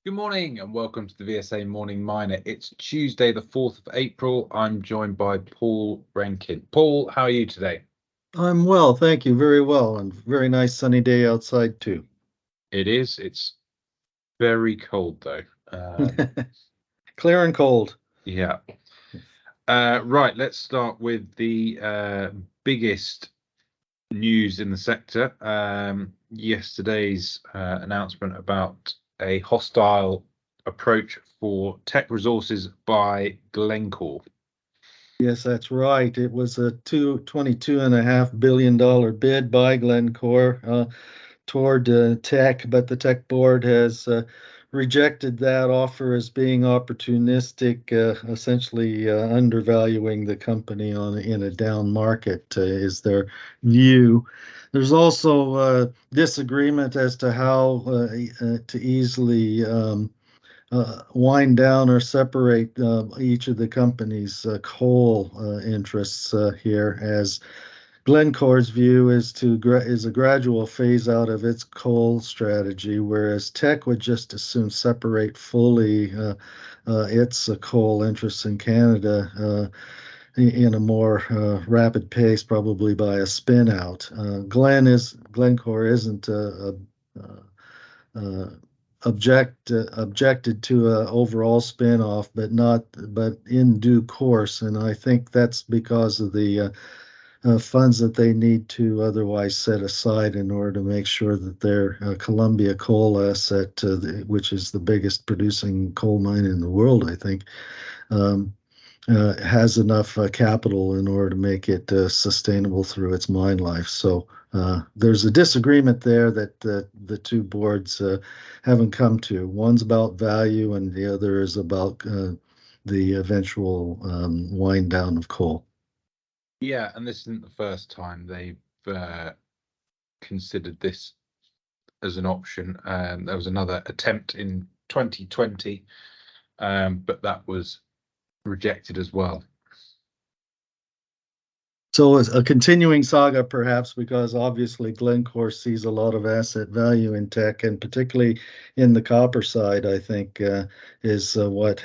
Good morning and welcome to the VSA Morning Miner. It's Tuesday, the 4th of April. I'm joined by Paul Rankin. Paul, how are you today? I'm well, thank you. Very well, and very nice sunny day outside too. It is. It's very cold though. Clear and cold. Yeah. Right, let's start with the biggest news in the sector. Yesterday's announcement about a hostile approach for Teck Resources by Glencore. Yes, that's right. It was a $22.5 billion bid by Glencore toward Teck, but the Teck board has rejected that offer as being opportunistic, essentially undervaluing the company in a down market, is their view. There's also disagreement as to how to easily wind down or separate each of the company's coal interests here, as Glencore's view is a gradual phase out of its coal strategy, whereas Teck would just as soon separate fully its coal interests in Canada in a more rapid pace, probably by a spin out. Glencore isn't uh, objected to an overall spin-off, but in due course, and I think that's because of the funds that they need to otherwise set aside in order to make sure that their Columbia coal asset, which is the biggest producing coal mine in the world, I think, um, has enough capital in order to make it sustainable through its mine life. So there's a disagreement there that the two boards haven't come to. One's about value, and the other is about the eventual wind down of coal. Yeah, and this isn't the first time they've considered this as an option. There was another attempt in 2020, but that was rejected as well. So it's a continuing saga, perhaps, because obviously Glencore sees a lot of asset value in Teck, and particularly in the copper side, I think, is what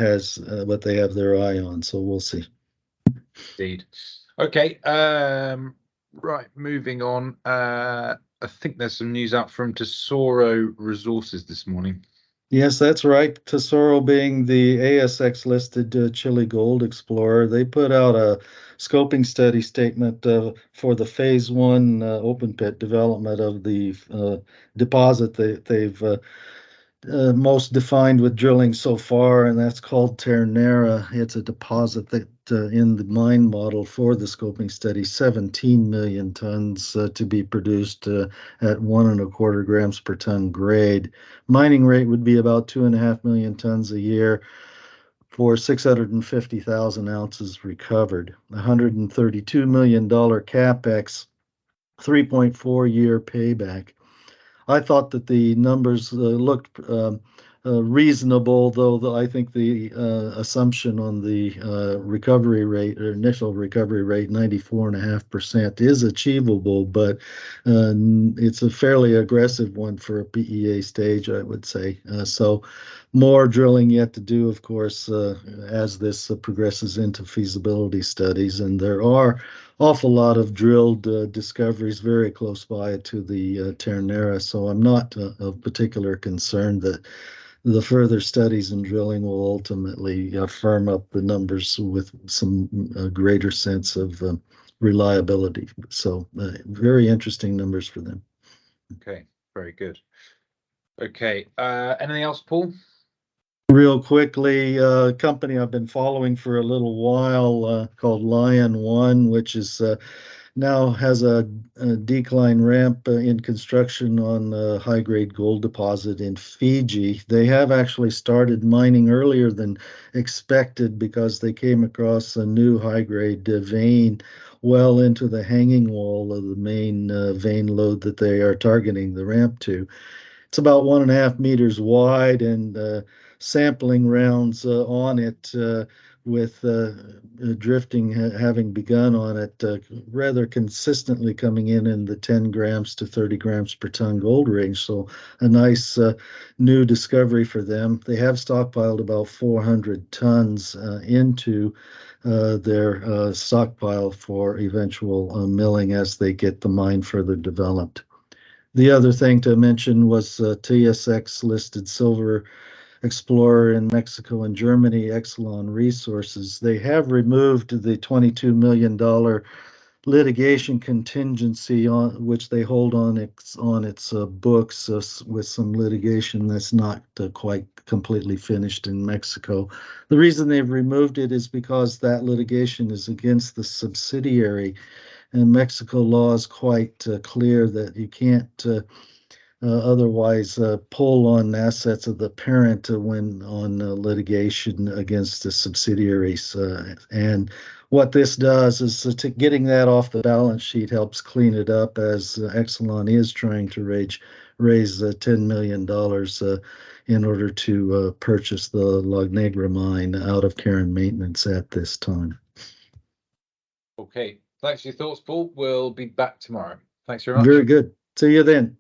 they have their eye on. So we'll see. Indeed. Okay. Right. Moving on. I think there's some news out from Tesoro Resources this morning. Yes, that's right. Tesoro being the ASX listed Chile Gold Explorer, they put out a scoping study statement for the phase one open pit development of the deposit that they've most defined with drilling so far, and that's called Ternera. It's a deposit that in the mine model for the scoping study, 17 million tons to be produced at 1.25 grams per ton grade. Mining rate would be about 2.5 million tons a year for 650,000 ounces recovered. $132 million capex, 3.4-year payback. I thought that the numbers looked reasonable, though I think the assumption on the recovery rate or initial recovery rate, 94.5%, is achievable, but it's a fairly aggressive one for a PEA stage, I would say. So more drilling yet to do, of course, as this progresses into feasibility studies, and there are awful lot of drilled discoveries very close by to the Ternera, so I'm not of particular concern that the further studies and drilling will ultimately firm up the numbers with some greater sense of reliability. So very interesting numbers for them. Okay, very good. Okay, anything else, Paul? Real quickly, a company I've been following for a little while called Lion One, which is now has a decline ramp in construction on a high-grade gold deposit in Fiji. They have actually started mining earlier than expected because they came across a new high-grade vein well into the hanging wall of the main vein lode that they are targeting the ramp to. It's about 1.5 meters wide, and sampling rounds on it with drifting having begun on it rather consistently coming in the 10 grams to 30 grams per ton gold range. So a nice new discovery for them. They have stockpiled about 400 tons into their stockpile for eventual milling as they get the mine further developed. The other thing to mention was TSX listed silver explorer in Mexico and Germany, Exelon Resources. They have removed the $22 million litigation contingency on which they hold on its books with some litigation that's not quite completely finished in Mexico. The reason they've removed it is because that litigation is against the subsidiary, and Mexico law is quite clear that you can't otherwise pull on assets of the parent when on litigation against the subsidiaries. And what this does is getting that off the balance sheet helps clean it up, as Exelon is trying to raise $10 million in order to purchase the La Negra mine out of care and maintenance at this time. Okay, thanks for your thoughts, Paul. We'll be back tomorrow. Thanks very much. Very good. See you then.